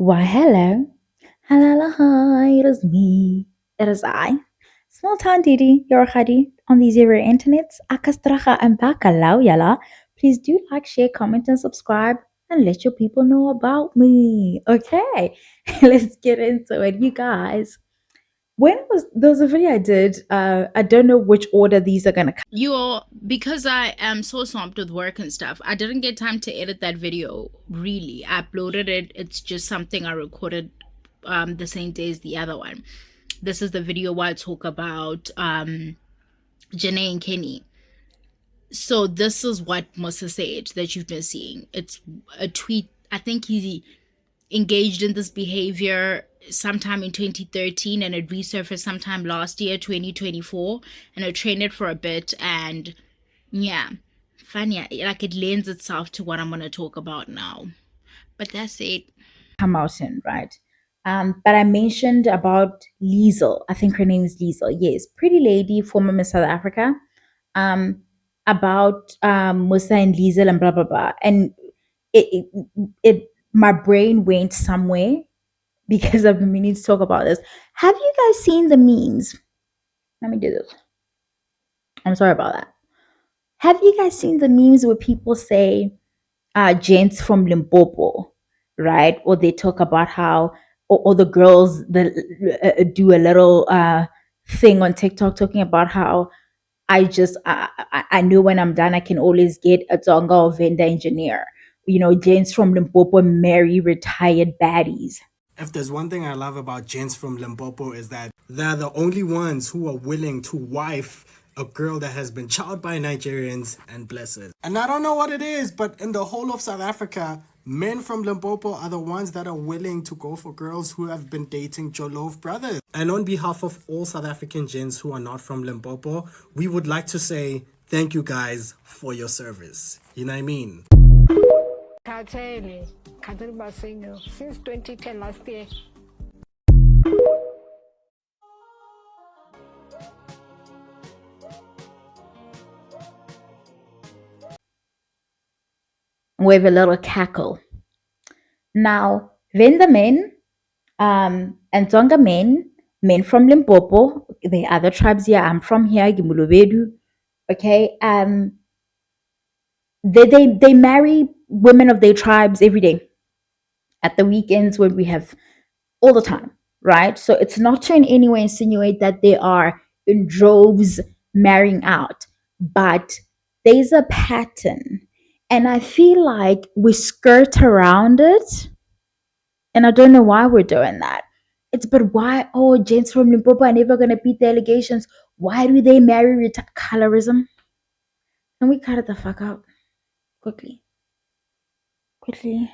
Why, hello. Hello, hi, it is me. It is I. Small town Didi, your Hadi, on these ever internets. Akastracha and bakalau yala. Please do like, share, comment, and subscribe, and let your people know about me. Okay, let's get into it. You guys, when was there was a video I did? I don't know which order these are gonna come. You all, because I am so swamped with work and stuff, I didn't get time to edit that video. Really, I uploaded it. It's just something I recorded the same day as the other one. This is the video where I talk about Janae and Kenny. So this is what Musa said that you've been seeing. It's a tweet. I think he engaged in this behavior sometime in 2013, and it resurfaced sometime last year, 2024, and it trended for a bit. And yeah, funny, like it lends itself to what I'm going to talk about now. But that's it. Come out in, right? But I mentioned about Liesel. I think her name is Liesel. Yes, pretty lady, former Miss South Africa. Um, about Musa and Liesel and blah blah blah. And my brain went somewhere because I've been meaning to talk about this. Have you guys seen the memes? Let me do this. I'm sorry about that. Have you guys seen the memes where people say gents from Limpopo, right? Or they talk about how, or the girls that do a little thing on TikTok talking about how I know when I'm done, I can always get a Tonga or vendor engineer. You know, gents from Limpopo marry retired baddies. If there's one thing I love about Gents from Limpopo is that they're the only ones who are willing to wife a girl that has been child by Nigerians and blessed. And I don't know what it is, but in the whole of South Africa, men from Limpopo are the ones that are willing to go for girls who have been dating Jolove brothers. And on behalf of all South African gents who are not from Limpopo, we would like to say thank you guys for your service. You know what I mean? Kateni, Kateni Basingo, since 2010 last year. With a little cackle. Now, Venda men, and Tonga men, men from Limpopo, the other tribes here, I'm from here, Gimulubedu, okay, they marry women of their tribes every day at the weekends when we have all the time, right? So it's not to in any way insinuate that they are in droves marrying out, but there's a pattern. And I feel like we skirt around it. And I don't know why we're doing that. It's but why, oh, gents from Limpopo are never going to beat the allegations. Why do they marry colorism? Can we cut it the fuck out? Quickly. Quickly.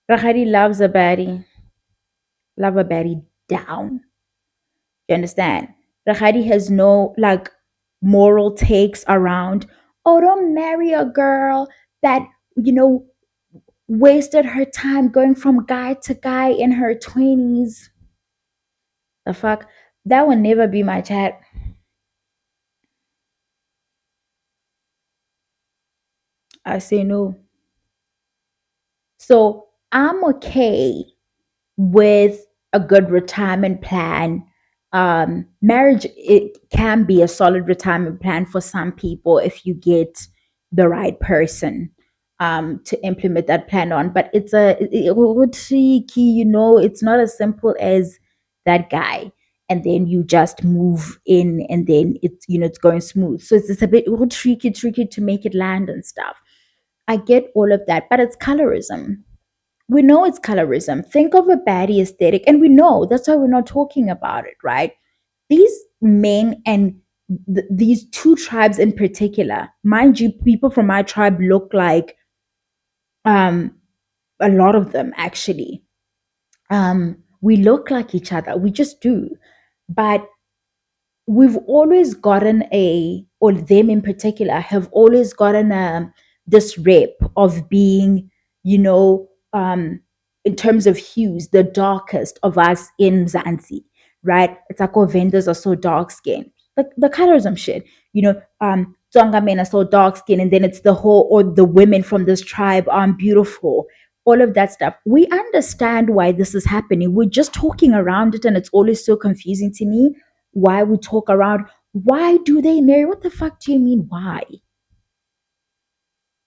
Rahari loves a baddie. Love a baddie down. You understand? Rahari has no like moral takes around, oh, don't marry a girl that, you know, wasted her time going from guy to guy in her 20s. The fuck? That will never be my chat. I say no. So I'm okay with a good retirement plan. Marriage, it can be a solid retirement plan for some people if you get the right person to implement that plan on. But it's tricky, you know. It's not as simple as that guy, and then you just move in, and then it's it's going smooth. So it's a bit tricky to make it land and stuff. I get all of that, but it's colorism. We know it's colorism. Think of a baddie aesthetic, and we know that's why we're not talking about it, right? These men and these two tribes in particular, mind you, people from my tribe look like um, a lot of them actually. We look like each other, we just do. But we've always gotten or them in particular have always gotten this rep of being, you know, in terms of hues, the darkest of us in Zanzi, right? It's like all vendors are so dark skinned. Like the colorism shit, you know, Tsonga men are so dark skinned, and then it's the whole, or the women from this tribe aren't beautiful. All of that stuff. We understand why this is happening. We're just talking around it, and it's always so confusing to me why we talk around. Why do they marry? What the fuck do you mean, why?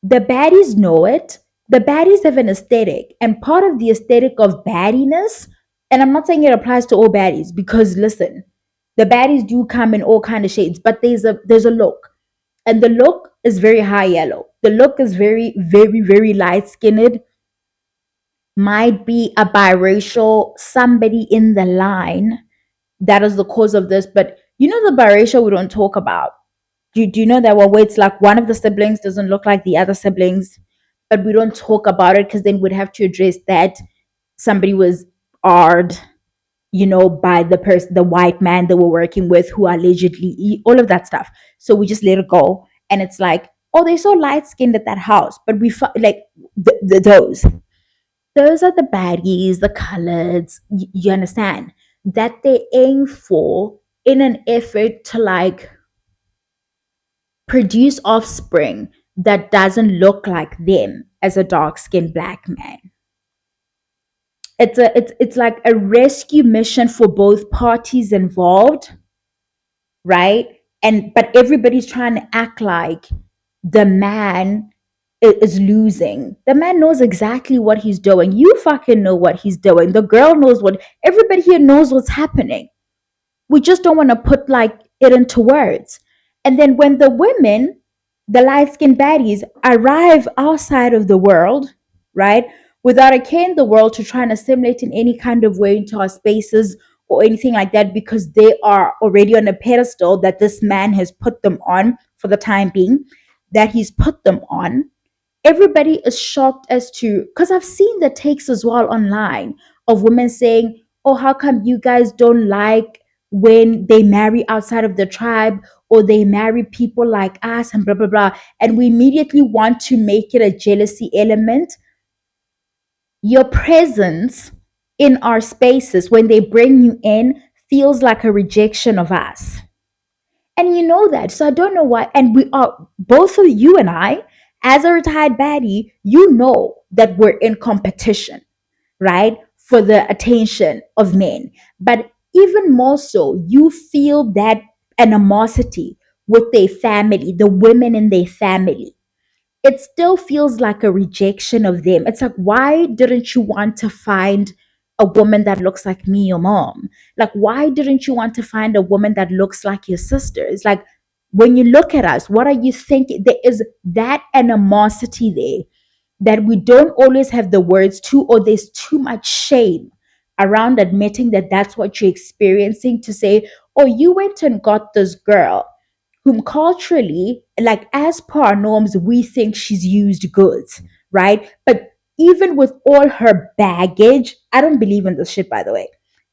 The baddies know it. The baddies have an aesthetic, and part of the aesthetic of baddiness, and I'm not saying it applies to all baddies, because listen, the baddies do come in all kind of shades, but there's a look, and the look is very high yellow. The look is very, very, very light skinned. Might be a biracial, somebody in the line that is the cause of this, but you know the biracial we don't talk about. Do you know that, well, where it's like one of the siblings doesn't look like the other siblings, but we don't talk about it because then we'd have to address that somebody was ard, by the white man they were working with, who allegedly all of that stuff. So we just let it go, and it's like, oh, they're so light skinned at that house, but like those are the baddies, the coloreds. You understand that they aim for in an effort to like produce offspring that doesn't look like them as a dark skinned black man. It's like a rescue mission for both parties involved, right? And but everybody's trying to act like the man is losing. The man knows exactly what he's doing. You fucking know what he's doing. The girl knows what, everybody here knows what's happening. We just don't want to put like it into words. And then when the women, the light skinned baddies, arrive outside of the world, right, without a care in the world to try and assimilate in any kind of way into our spaces or anything like that, because they are already on a pedestal that this man has put them on for the time being, that he's put them on. Everybody is shocked as to, because I've seen the takes as well online of women saying, oh, how come you guys don't like when they marry outside of the tribe, or they marry people like us, and blah blah blah. And we immediately want to make it a jealousy element. Your presence in our spaces when they bring you in feels like a rejection of us, and you know that. So I don't know why. And we are, both of you and I, as a retired baddie, you know that we're in competition, right? For the attention of men. But even more so, you feel that animosity with their family, the women in their family. It still feels like a rejection of them. It's like, why didn't you want to find a woman that looks like me, your mom? Like, why didn't you want to find a woman that looks like your sister? It's like, when you look at us, what are you thinking? There is that animosity there that we don't always have the words to, or there's too much shame around admitting that that's what you're experiencing, to say, oh, you went and got this girl whom culturally, like as per our norms, we think she's used goods, right? But even with all her baggage, I don't believe in this shit, by the way.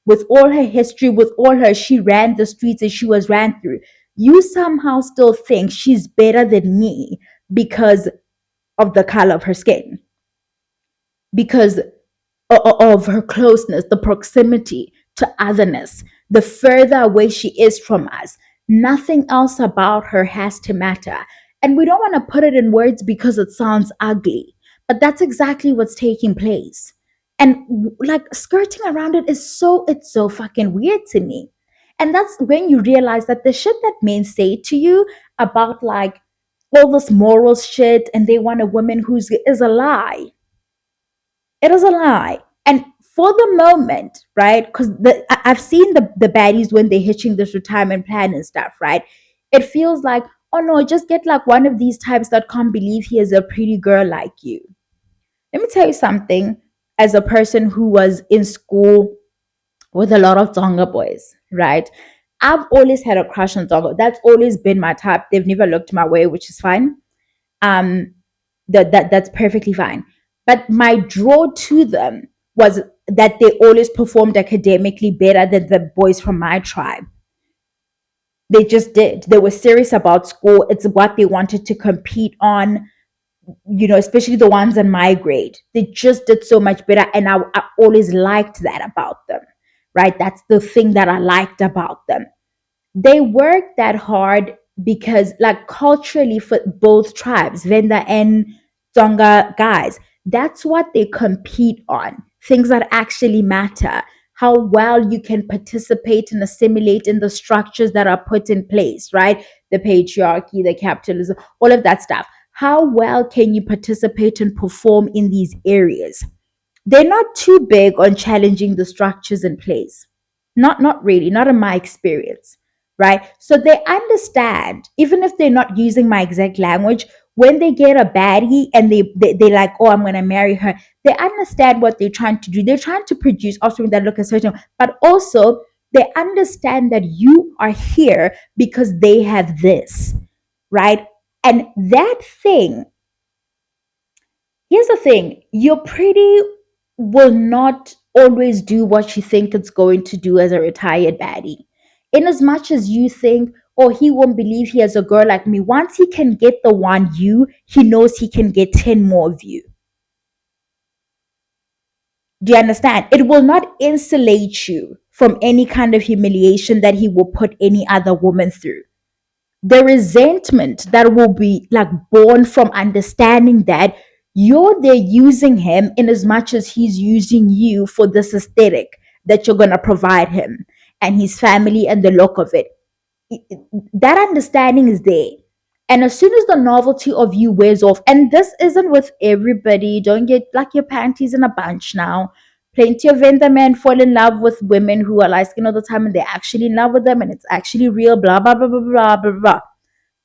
With all her history, with all her, she ran the streets and she was ran through. You somehow still think she's better than me because of the color of her skin, because of her closeness, the proximity to otherness, the further away she is from us. Nothing else about her has to matter. And we don't want to put it in words because it sounds ugly, but that's exactly what's taking place. And like skirting around it is it's so fucking weird to me. And that's when you realize that the shit that men say to you about like all this moral shit, and they want a woman who's, is a lie. It is a lie. And for the moment, right? Because I've seen the baddies when they're hitching this retirement plan and stuff, right? It feels like, oh no, just get like one of these types that can't believe he is a pretty girl like you. Let me tell you something. As a person who was in school with a lot of Tonga boys, right? I've always had a crush on Tonga. That's always been my type. They've never looked my way, which is fine. Um, that's perfectly fine. But my draw to them was that they always performed academically better than the boys from my tribe. They just did. They were serious about school. It's what they wanted to compete on, especially the ones in my grade. They just did so much better. And I always liked that about them, right? That's the thing that I liked about them. They worked that hard. because like culturally for both tribes, Venda and Tonga guys, that's what they compete on. Things that actually matter. How well you can participate and assimilate in the structures that are put in place, right? The patriarchy, the capitalism, all of that stuff. How well can you participate and perform in these areas? They're not too big on challenging the structures in place. Not really, not in my experience, right? So they understand, even if they're not using my exact language, when they get a baddie and they like, oh, I'm gonna marry her, they understand what they're trying to do. They're trying to produce offspring that look a certain, but also they understand that you are here because they have this, right? And that thing, here's the thing, your pretty will not always do what you think it's going to do as a retired baddie. In as much as you think, oh, he won't believe he has a girl like me, once he can get the one you, he knows he can get 10 more of you. Do you understand? It will not insulate you from any kind of humiliation that he will put any other woman through. The resentment that will be like born from understanding that you're there using him in as much as he's using you for this aesthetic that you're going to provide him and his family and the look of it. That understanding is there. And as soon as the novelty of you wears off, and this isn't with everybody, don't get like your panties in a bunch now. Plenty of vendor men fall in love with women who are light skin all the time and they're actually in love with them and it's actually real, blah, blah, blah, blah, blah, blah, blah.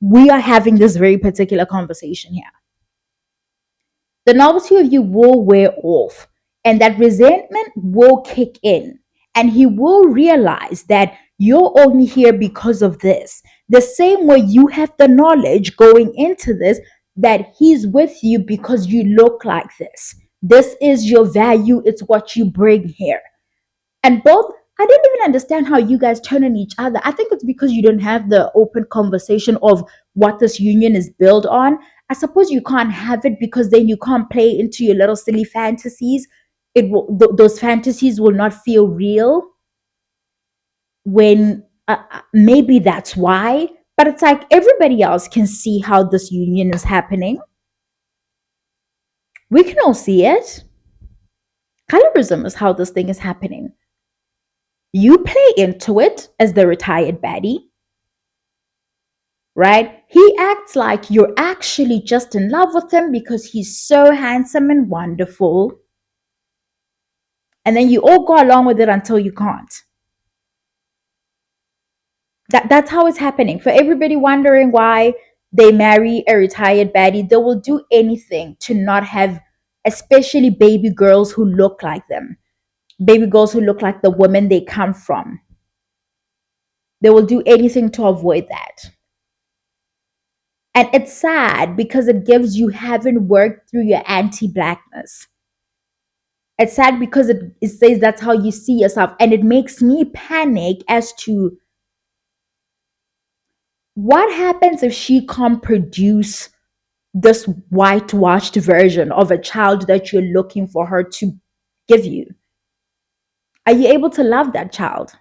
We are having this very particular conversation here. The novelty of you will wear off and that resentment will kick in and he will realize that you're only here because of this. The same way you have the knowledge going into this that he's with you because you look like this. This is your value, it's what you bring here. And both, I didn't even understand how you guys turn on each other. I think it's because you don't have the open conversation of what this union is built on. I suppose you can't have it because then you can't play into your little silly fantasies. Those fantasies will not feel real when maybe that's why. But it's like everybody else can see how this union is happening. We can all see it. Colorism is how this thing is happening. You play into it as the retired baddie, right? He acts like you're actually just in love with him because he's so handsome and wonderful. And then you all go along with it until you can't. That's how it's happening. For everybody wondering why they marry a retired baddie, they will do anything to not have, especially baby girls who look like them, baby girls who look like the women they come from. They will do anything to avoid that. And it's sad because it gives you haven't worked through your anti-blackness. It's sad because it says that's how you see yourself. And it makes me panic as to what happens if she can't produce this whitewashed version of a child that you're looking for her to give you. Are you able to love that child?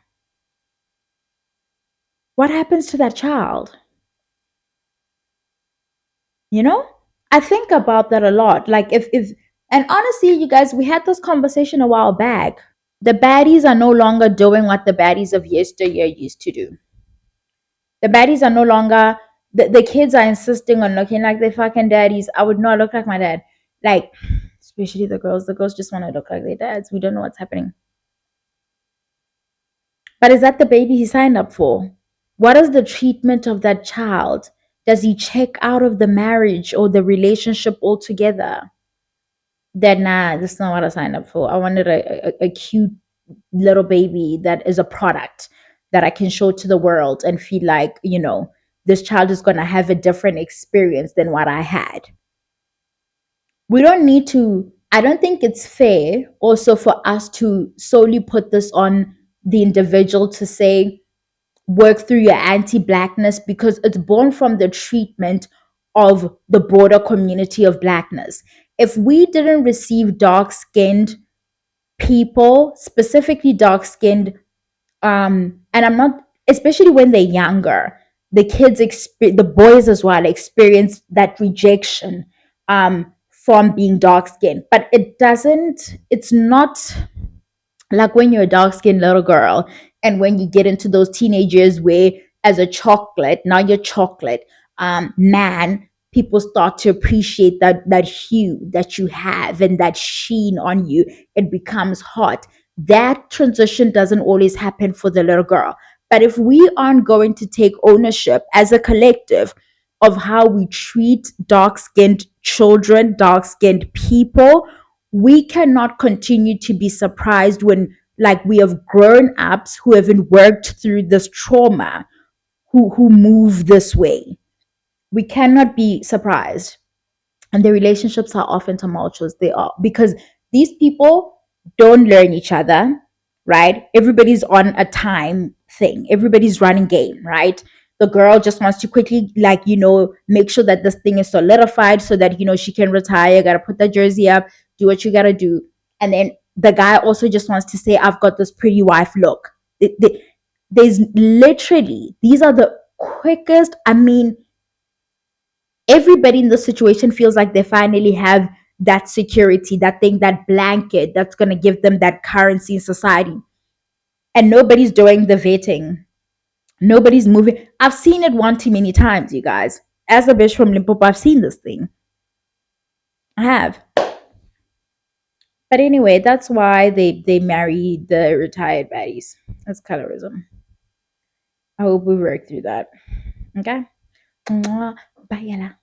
What happens to that child? You know? I think about that a lot. Like if and honestly, you guys, we had this conversation a while back. The baddies are no longer doing what the baddies of yesteryear used to do. The baddies are no longer the kids are insisting on looking like their fucking daddies. I would not look like my dad. Like, especially the girls. The girls just want to look like their dads. We don't know what's happening. But is that the baby he signed up for? What is the treatment of that child? Does he check out of the marriage or the relationship altogether? That nah, that's not what I signed up for. I wanted a cute little baby that is a product that I can show to the world and feel like, this child is going to have a different experience than what I had. We don't need to, I don't think it's fair also for us to solely put this on the individual to say, work through your anti-blackness because it's born from the treatment of the broader community of blackness. If we didn't receive dark-skinned people, specifically dark-skinned, and I'm not, especially when they're younger, the boys as well experience that rejection from being dark skinned, but it's not like when you're a dark skinned little girl and when you get into those teenagers where as a chocolate, now you're chocolate, man, people start to appreciate that hue that you have and that sheen on you. It becomes hot. That transition doesn't always happen for the little girl. But if we aren't going to take ownership as a collective of how we treat dark skinned children, dark skinned people, we cannot continue to be surprised when, like, we have grown ups who haven't worked through this trauma, who move this way. We cannot be surprised. And the relationships are often tumultuous. They are, because these people don't learn each other, right? Everybody's on a time thing, everybody's running game, right? The girl just wants to quickly, like, make sure that this thing is solidified so that, she can retire. Gotta put that jersey up, do what you gotta do. And then the guy also just wants to say, I've got this pretty wife look. There's literally, these are the quickest, I mean, everybody in the situation feels like they finally have that security, that thing, that blanket that's going to give them that currency in society. And nobody's doing the vetting. Nobody's moving. I've seen it one too many times, you guys. As a bitch from Limpopo, I've seen this thing. I have. But anyway, that's why they marry the retired baddies. That's colorism. I hope we work through that. Okay? Mwah. Bye, Yala.